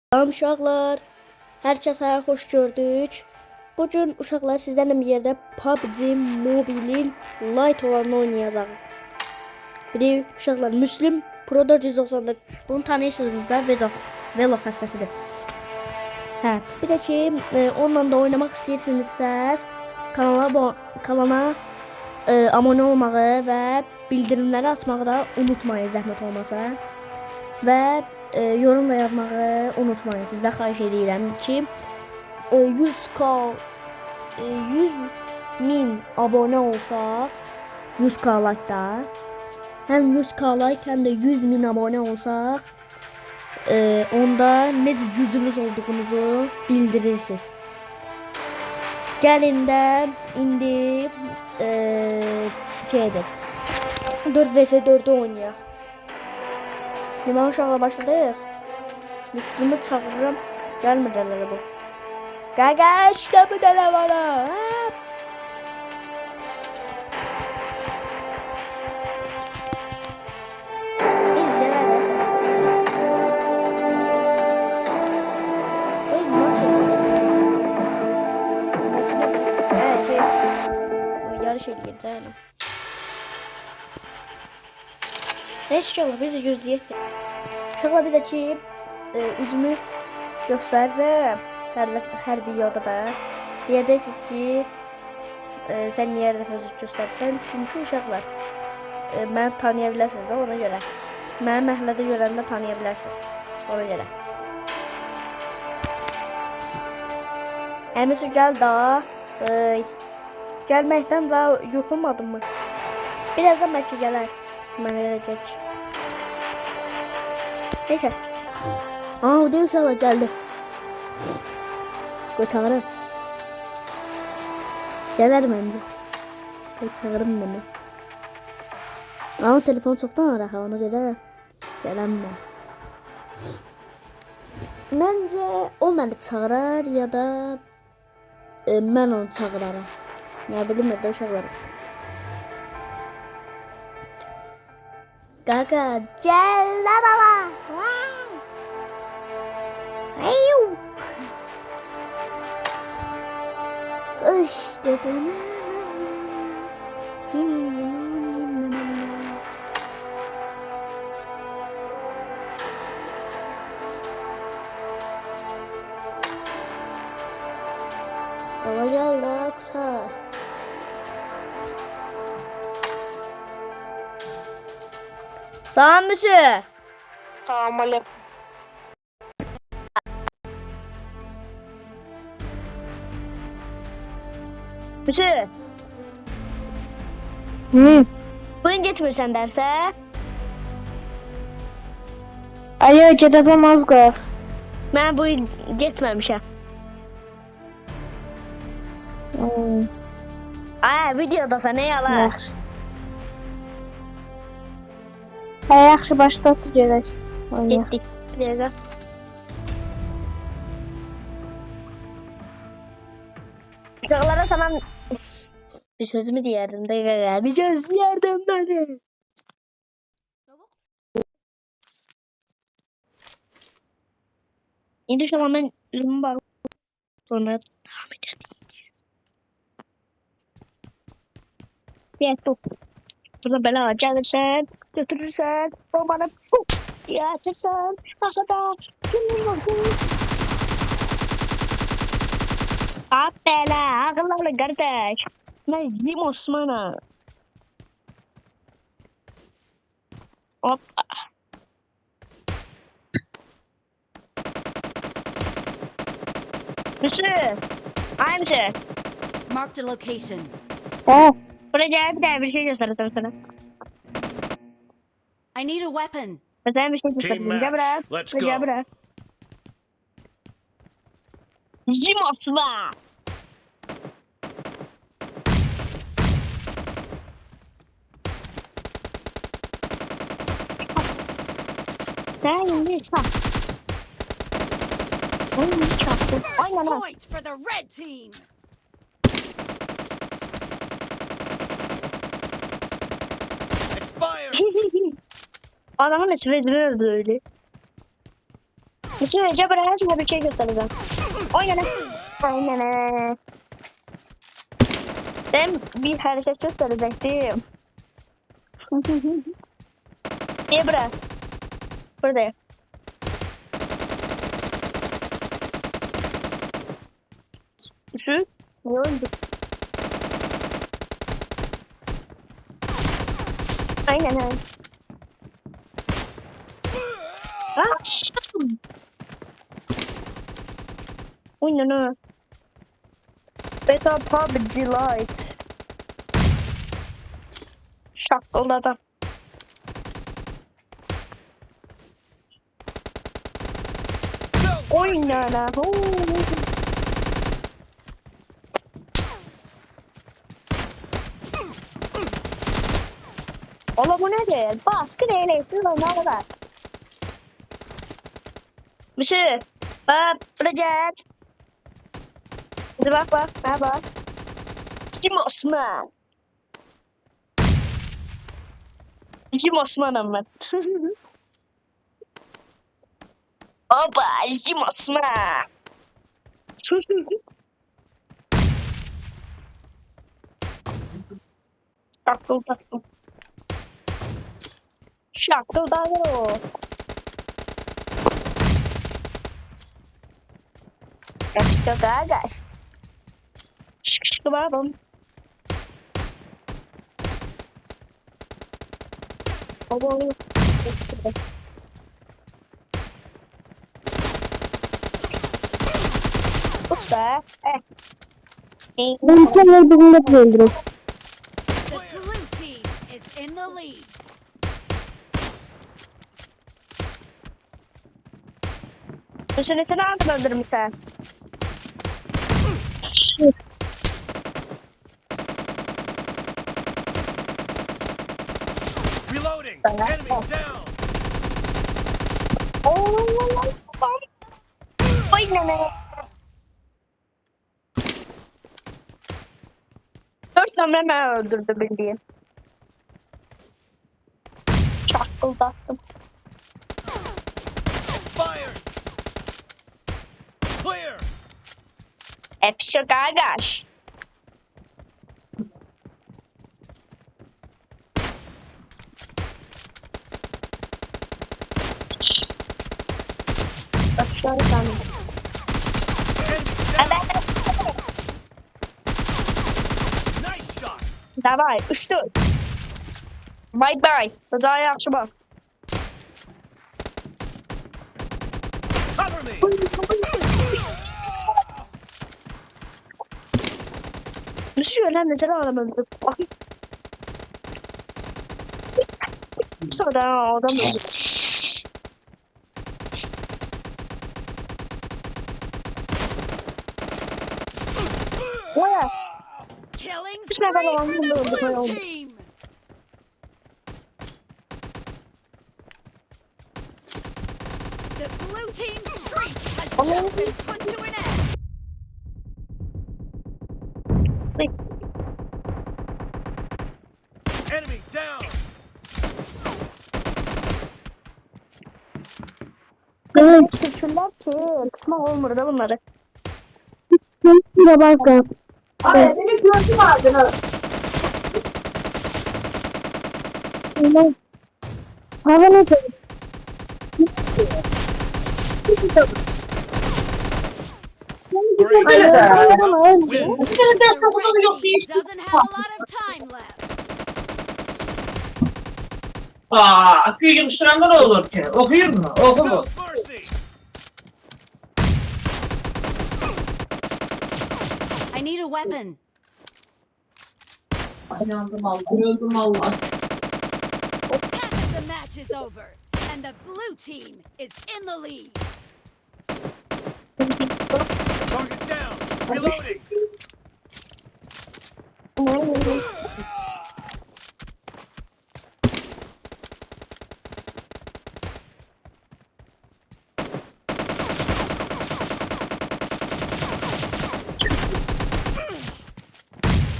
Salam uşaqlar, hər kəsə xoş gördük. Bugün uşaqlar sizlərlə bir yerdə PUBG Mobile'in light olanını oynayacağıq. Bir uşaqlar Müslüm Pro 494 bunu tanıyırsınız da Velo xəstəsidir. Hə, bir də ki onunla da oynamaq istəyirsinizsə kanala abunə olmağı və bildirimləri açmağı da unutmayın zəhmət olmasa. Və yorum da yazmağı unutmayın. Sizdən xahiş edirəm ki 100 min abunə olsaq 100k like da həm 100k like həm də 100 min abunə olsaq onda necə güclünüz olduğunuzu bildirirsiniz. Gəlin də indi 4 vs 4'ü oynayaq. Liman uşaqla başladıq. Müslümü çağırıram. Gəlmir dələlə bu. Gəl işte bu dələ var ha. Yarış edəcəyəm. Neyse ki biz de gözləyək. Uşaqlar bir də ki üzümü göstərirəm hər videoda da. Deyəcəksiniz ki sən niyə hər dəfə üzü göstərsən? Çünki uşaqlar məni tanıya bilərsiniz də ona görə. Məni məhəllədə görəndə tanıya bilərsiniz. Ona görə. Əmisi gəl da. Gəlməkdən daha yoxulmadın mı? Birazdan bəlkə gələr. Mənə gələcək. Neyse. O da uşaqlar gəldi. Qoy çağırım. Gələr məncə. Qoy çağırım demə. Ama telefon çoxdan araxa ona görə gələnmər. Məncə o məni çağırar ya da mən onu çağıraram. Ne bilim evde uşaqlar. Gaga gel la baba. Ayu. İşte olacak da kutar. Tamam monsieur. Tamam aleyküm. Monsieur. Bugün getmirsən dərsə? Ayo gedəcəm az qalır. Mən bugün getməmişəm. Videodasan ne yalan? Yaxşı. Yaxşı başlatdı gedək. Getdik. Bir dəqiqə. Uşaqlara sana bir sözümü deyərdim. Dəqiqə. Bir söz deyərdim mənə. İndi uşaqlar mən üzümü bağlı. Sonra devam edəcəm. Bu. Burada bela gelirsen, götürürsen, bana yatırsan, hakada, bela, ağırlarla kardeş. Ne yiyeyim Osman'a? Hoppa. Monsieur, ay monsieur. Marked a location. Buraya bir şey göstereceğim sana. I need a weapon. Mesela bir şey göstereceğim. Gel buraya. Let's Gel go. buraya. Jimosva. Sen ne sağ? Oyun çaktı. Aynen ha. Point for the red team. Expired. Adamın ismi öldü öyle. Bütün Ece buraya sana bir şey göstereceğim. Oynana. Oynana. Ben bir hareket gösterecektim. Niye bura? Buradayım. Şu. Ne oldu? Aynen öyle. Oynana. Beta PUBG Lite. Şakkıldadı. Oynana. Ola bu nedir? Baskın eyleysin lan ne kadar? Monsieur. Bak. Bridget. Hadi bak. Ha bak. Kim Osman? Kim Osman'ım ben. Oba. Kim Osman? Takıl. Şakkıldadı. Hepsi gaga. Şık babam. Baba. Usta. Ben sana birinde öldürürüm. The blue team is in the lead. Üstüne sen altın öldürüm sen. Reloading. Enemy down. Oynana. 4 numara ben öldürdü bildiğin. Çakıldattım. Expired. Clear. Hepsi kardeş. Aşağı sen. Enemy down. Nice shot. Давай, üçlü. Bye bye. Daha yaxşı bak. Cover me. Nasıl öyle mesela adam öldü. Sonra adam öldü. Oya. Killing Just never spree long for window of the the blue world. team. The blue team's streak has just been put to an end. Enemy down. Şükürler ki kısma olmadı bunları. Şuna bak. Ay senin gördüm ağzını. Hava ne kadar? Great. Win. The red team doesn't have a lot of time left. Aküyü yapıştıranlar ne olur ki? Okuyur mu? Oku mu? No mercy. I need a weapon. Yandım Allah. Öldüm Allah. Half of the match is over, and the blue team is in the lead. Target down. Reloading.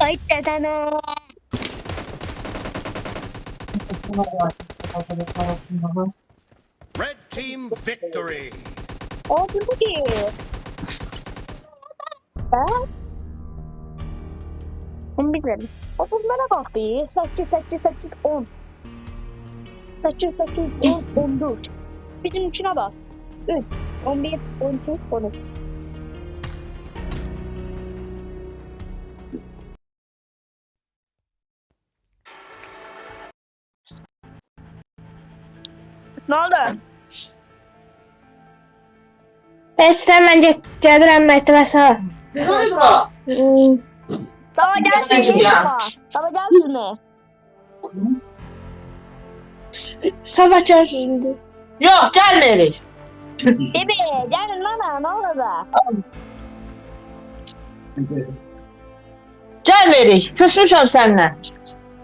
Ay dedene. Red team victory. O burada ki. Ha? Onu bilmiyorum. O bunlara bak bir. 8, 8, 8, 10. 8, 8, 10, 14. Bizim üçüne bak. 3, 11, 12, 13. Ne oldu? Sen bence gelirəm məktəbə sağ. Ne oldu? Sabah gelsin Gelsin mi? ya. Sabah gelsin mi? Sabah görüşürüz. Yok gelmeyelim. Bebe gelin lan ne oldu? Gelmeyelim. Küsmüşüm seninle.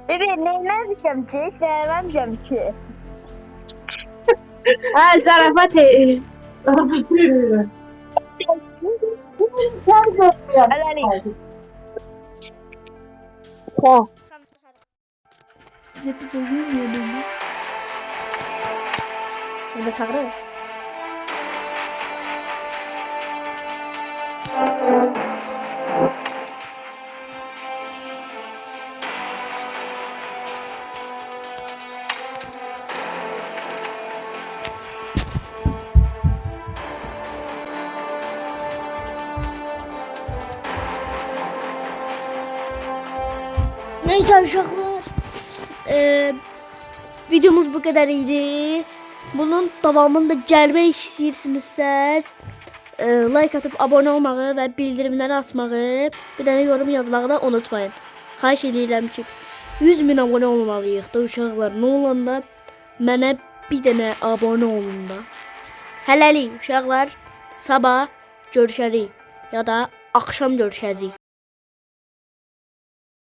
Bebe ne diyeceğim ki? İşte vermeyeceğim ki. Ha, zarafat et. Helal. Size bir oyun yedim. Ben de çağırırım. Neyse uşaqlar. Videomuz bu kadar idi. Bunun davamını da gəlmək istəyirsinizsə, like atıp abone olmağı və bildirimləri açmağı, bir dənə yorum yazmağı da unutmayın. Xahiş edirəm ki, 100.000 abone olmalıyıq da uşaqlar. Nə olanda mənə bir dənə abone olun da. Hələlik uşaqlar, sabah görüşərik ya da axşam görüşəcəyik.